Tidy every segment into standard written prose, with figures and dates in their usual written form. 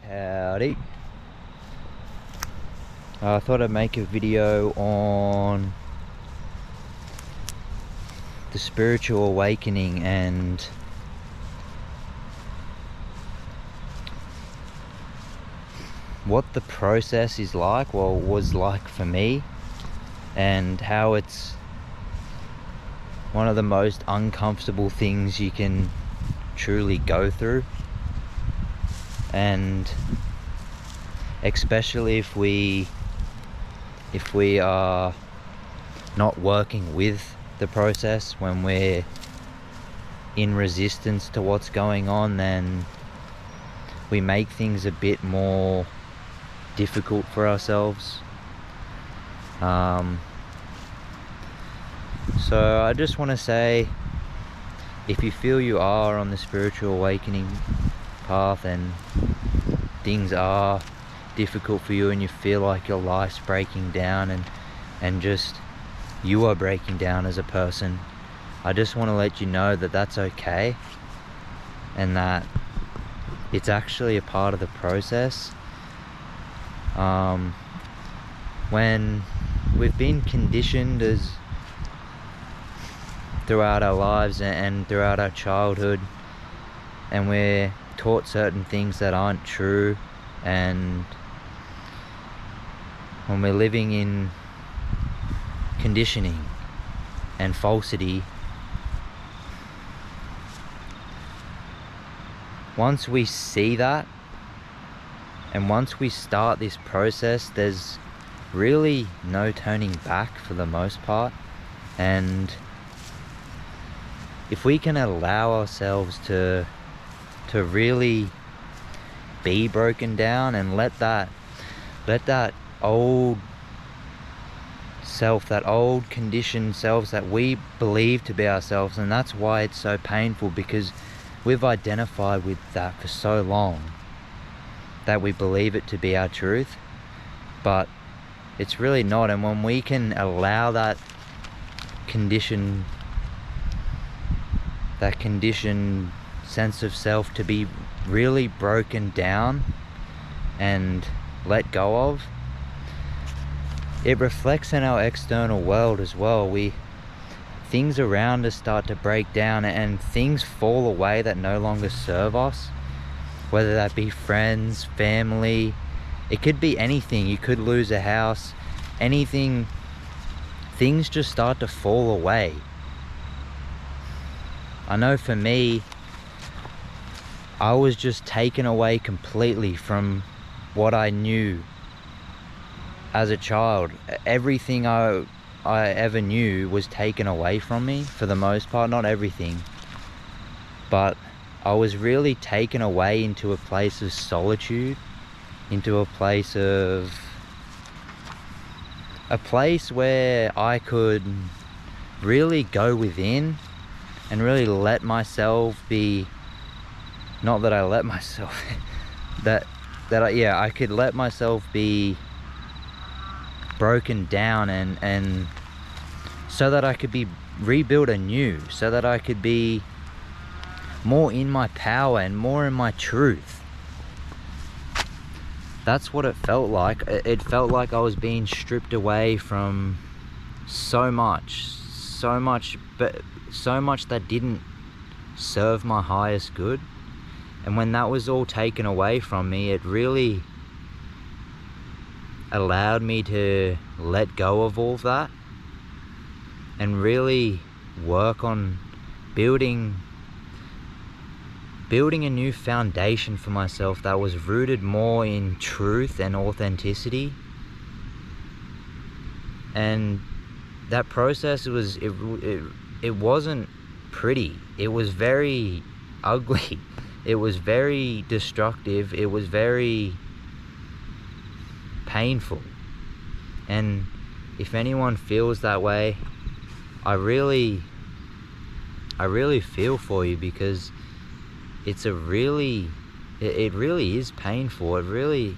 Howdy. I thought I'd make a video on the spiritual awakening and what the process is like, well, was like for me, and how it's one of the most uncomfortable things you can truly go through. And especially if we are not working with the process, when we're in resistance to what's going on, then we make things a bit more difficult for ourselves. So I just want to say, if you feel you are on the spiritual awakening path and things are difficult for you and you feel like your life's breaking down and just you are breaking down as a person, I just want to let you know that that's okay, and that it's actually a part of the process. When we've been conditioned as throughout our lives and throughout our childhood, and we're taught certain things that aren't true, and when we're living in conditioning and falsity, once we see that and once we start this process, there's really no turning back for the most part. And if we can allow ourselves to really be broken down and let that old self, that old conditioned selves that we believe to be ourselves, and that's why it's so painful, because we've identified with that for so long that we believe it to be our truth, but it's really not. And when we can allow that conditioned sense of self to be really broken down and let go of, it reflects in our external world as well. Things around us start to break down and things fall away that no longer serve us, whether that be friends, family, it could be anything. You could lose a house, anything. Things just start to fall away. I know for me, I was just taken away completely from what I knew as a child. Everything I ever knew was taken away from me, for the most part. Not everything, but I was really taken away into a place of solitude, into a place where I could really go within and really let myself be, not that I let myself I could let myself be broken down and so that I could be rebuilt anew, so that I could be more in my power and more in my truth. That's what it felt like. It felt like I was being stripped away from so much that didn't serve my highest good. And when that was all taken away from me, it really allowed me to let go of all of that and really work on building a new foundation for myself that was rooted more in truth and authenticity. And that process it wasn't pretty. It was very ugly. It was very destructive. It was very painful. And if anyone feels that way, I really feel for you, because it really is painful. It really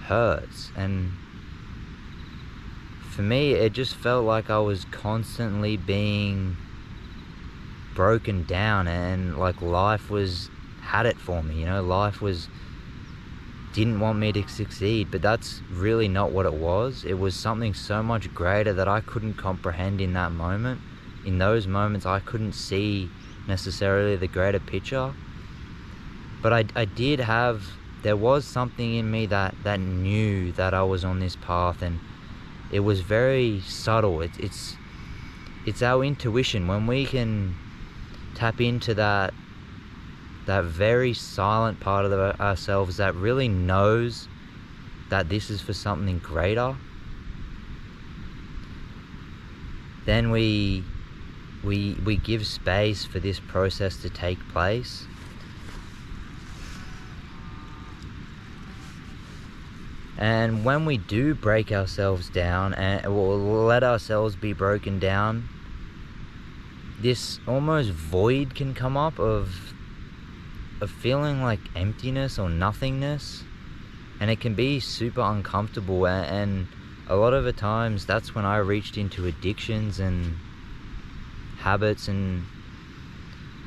hurts. And for me, it just felt like I was constantly being broken down, and like life had it for me, life was didn't want me to succeed, but that's really not what it was. It was something so much greater that I couldn't comprehend in that moment. In those moments, I couldn't see necessarily the greater picture, but there was something in me that knew that I was on this path, and it was very subtle. It's our intuition. When we can tap into that very silent part of ourselves that really knows that this is for something greater, then we give space for this process to take place. And when we do break ourselves down and let ourselves be broken down, this almost void can come up of feeling like emptiness or nothingness, and it can be super uncomfortable. And a lot of the times that's when I reached into addictions and habits and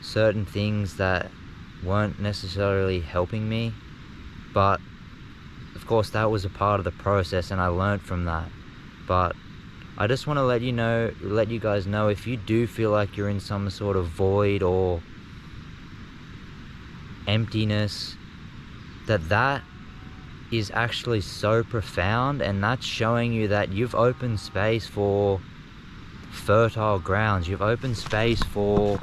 certain things that weren't necessarily helping me, but of course that was a part of the process and I learned from that. But I just want to let you guys know, if you do feel like you're in some sort of void or emptiness, that is actually so profound, and that's showing you that you've opened space for fertile grounds. You've opened space for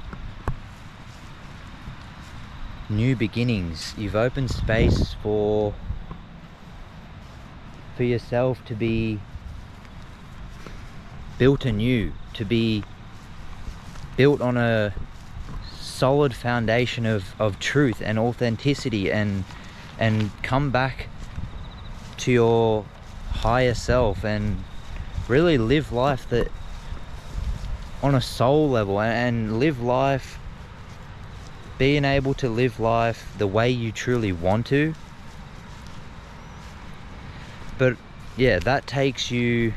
new beginnings. You've opened space for yourself to be built anew, to be built on a solid foundation of truth and authenticity, and come back to your higher self and really live life that on a soul level, and live life, being able to live life the way you truly want to. But yeah, that takes you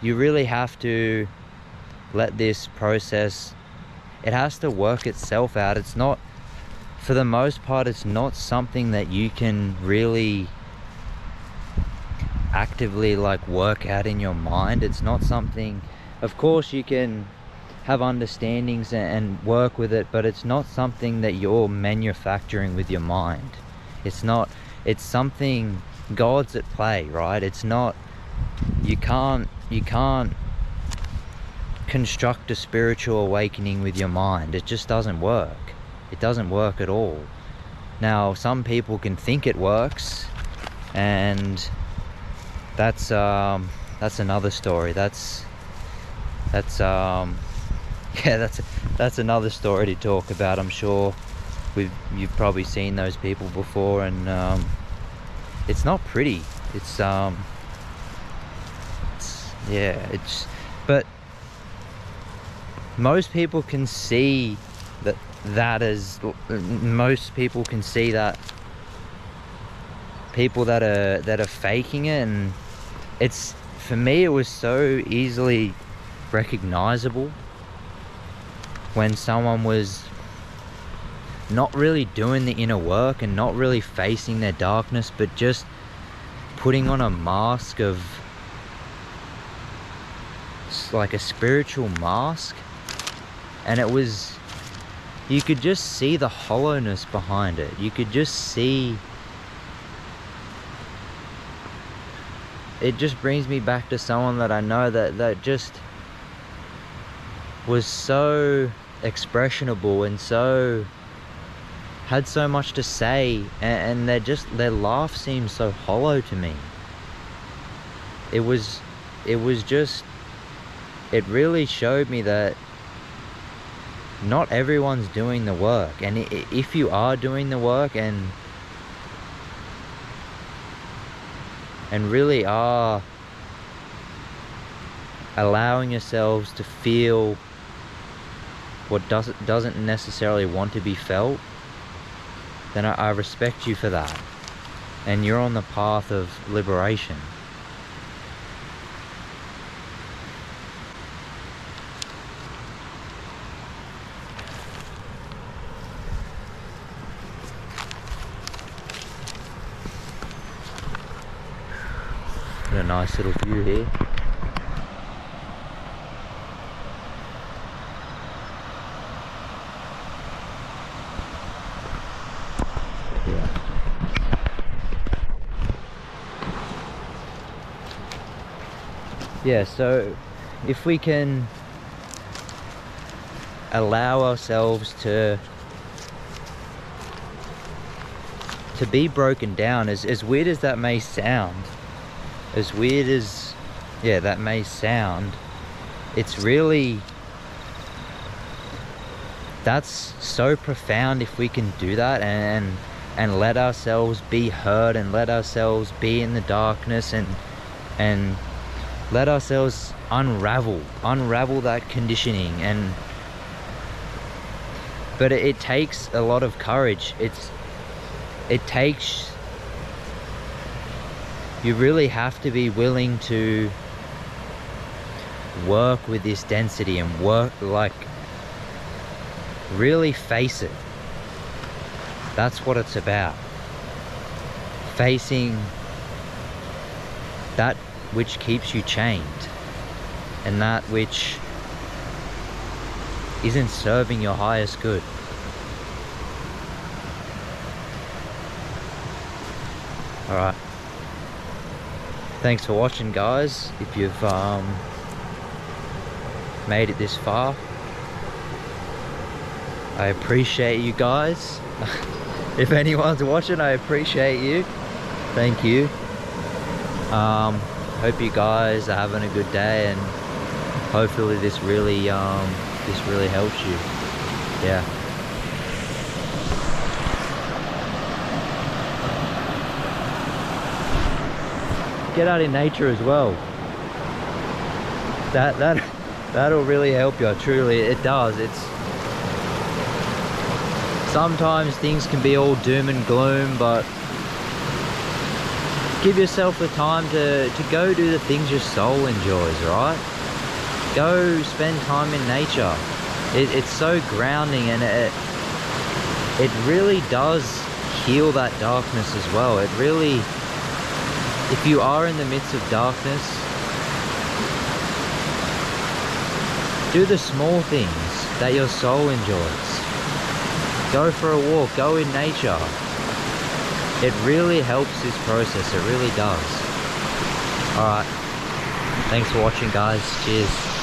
really have to let this process, it has to work itself out. It's not, for the most part, it's not something that you can really actively like work out in your mind. It's not something, of course you can have understandings and work with it, but it's not something that you're manufacturing with your mind. It's something, God's at play, right? It's not, you can't construct a spiritual awakening with your mind. It just doesn't work. It doesn't work at all. Now, some people can think it works, and that's another story. That's another story to talk about. I'm sure you've probably seen those people before, and it's not pretty. But most people can see most people can see that people that are faking it, and it's, for me, it was so easily recognizable when someone was not really doing the inner work and not really facing their darkness, but just putting on a mask of, like a spiritual mask. And it was, you could just see the hollowness behind it. You could just see, it just brings me back to someone that I know that just was so expressionable and so had so much to say, and their laugh seemed so hollow to me. It really showed me that not everyone's doing the work, and if you are doing the work and really are allowing yourselves to feel what doesn't necessarily want to be felt, then I respect you for that, and you're on the path of liberation. nice little view here. Yeah, so if we can allow ourselves to be broken down, as weird as that may sound, as weird as that may sound, it's really, that's so profound if we can do that and let ourselves be heard and let ourselves be in the darkness and let ourselves unravel that conditioning. But it takes a lot of courage. It takes, you really have to be willing to work with this density and work, like, really face it. That's what it's about. Facing that which keeps you chained and that which isn't serving your highest good. Alright, thanks for watching, guys. If you've made it this far, I appreciate you guys. If anyone's watching, I appreciate you. Thank you. Hope you guys are having a good day, and hopefully this really helps you. Yeah. Get out in nature as well. That'll really help you. Truly, it does. It's sometimes things can be all doom and gloom, but give yourself the time to go do the things your soul enjoys, right? Go spend time in nature. It's so grounding, and it really does heal that darkness as well. It really, if you are in the midst of darkness, do the small things that your soul enjoys. Go for a walk, go in nature. It really helps this process, it really does. Alright, thanks for watching, guys. Cheers.